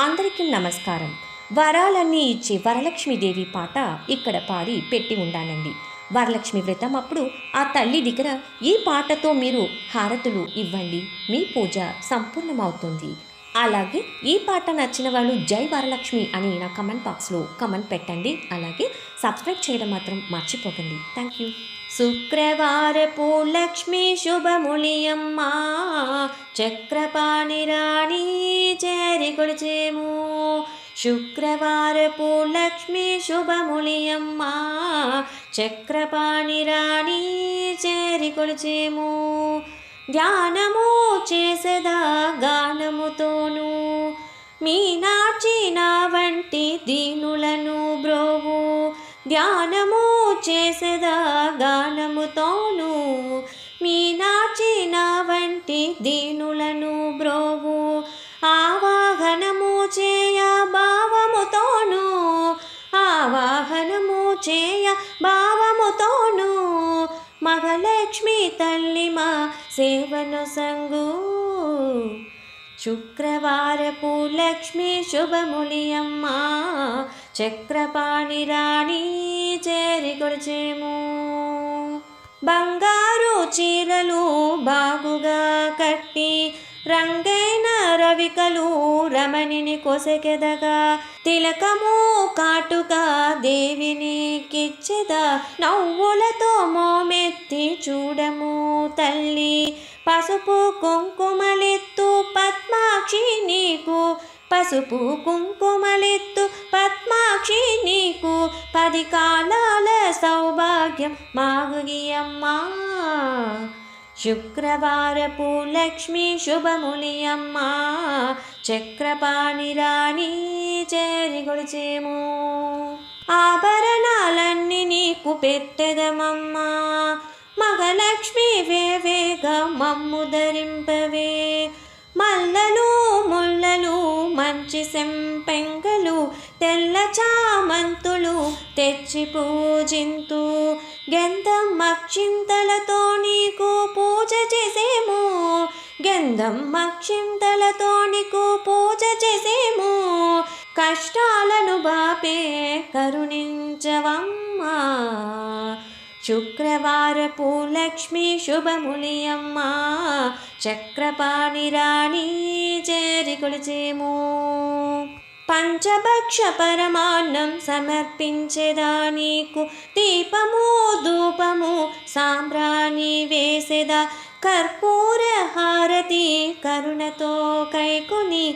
అందరికీ నమస్కారం. వరాలన్నీ ఇచ్చే వరలక్ష్మీదేవి పాట ఇక్కడ పాడి పెట్టి ఉండానండి. వరలక్ష్మి వ్రతం అప్పుడు ఆ తల్లి దగ్గర ఈ పాటతో మీరు హారతులు ఇవ్వండి, మీ పూజ సంపూర్ణమవుతుంది. అలాగే ఈ పాట నచ్చిన వాళ్ళు జై వరలక్ష్మి అని నా కమెంట్ బాక్స్లో కమెంట్ పెట్టండి. అలాగే సబ్స్క్రైబ్ చేయడం మాత్రం మర్చిపోకండి. Thank you. శుక్రవారపు లక్ష్మి శుభములియమ్మా, చక్రపాణి రాణి చేరి కొలిచేము. శుక్రవారపు లక్ష్మి శుభములియమ్మా, చక్రపాణి రాణి చేరి కొలిచేము. ధ్యానము చేసెదా గానముతోను, మీనాచి నా వంటి దీనులను బ్రోవు. ధ్యానము చేసెదా గానముతోను, మీనాచి నా వంటి దీనులను బ్రోవు. ఆవాహనము చేయ భావముతోను, ఆవాహనము చేయ భావముతోను, మహాలక్ష్మి తల్లి మా సేవను సంగు. శుక్రవారపు లక్ష్మి శుభములియమ్మా, చక్రపాణి రాణి చేరి కొలిచేము. బంగారు చీరలు బాగుగా కట్టి, రంగైన రవికలు రమణిని కొసెకెదగా, తిలకము కాటుగా దేవిని కిచ్చెదా. నవ్వులతో మోమెత్తి చూడము తల్లి, పసుపు కుంకుమలెత్తు పద్మాక్షి నీకు. పసుపు కుంకుమలెత్తు పద్మాక్షి నీకు, 10 కాలాల సౌభాగ్యం మాగుగియమ్మా. శుక్రవారపు లక్ష్మి శుభములియమ్మా, చక్రపాణి రాణి చేరి కొలిచేము. ఆభరణాలన్నీ నీకు పెట్టెదమమ్మా, మహాలక్ష్మి వేవేగా మమ్ము ధరింపవే. మల్లలు ముల్లలు మంచి సెంపెంగలు, తెల్ల చామంతులు తెచ్చి పూజింతు. గంధం అక్షింతలతో నీకు పూజ చేసేము, గంధం అక్షింతలతో నీకు పూజ చేసేము. కష్టాలను బాపే కరుణించవమ్మా. శుక్రవారపు లక్ష్మి శుభములియమ్మా, చక్రపాణి రాణి చేరి కొలిచేము. పంచభక్ష పరమాన్నం సమర్పించెదా నీకు, దీపము ధూపము సాంబ్రాణి వేసెదా. కర్పూర హారతి కరుణతో కైకొని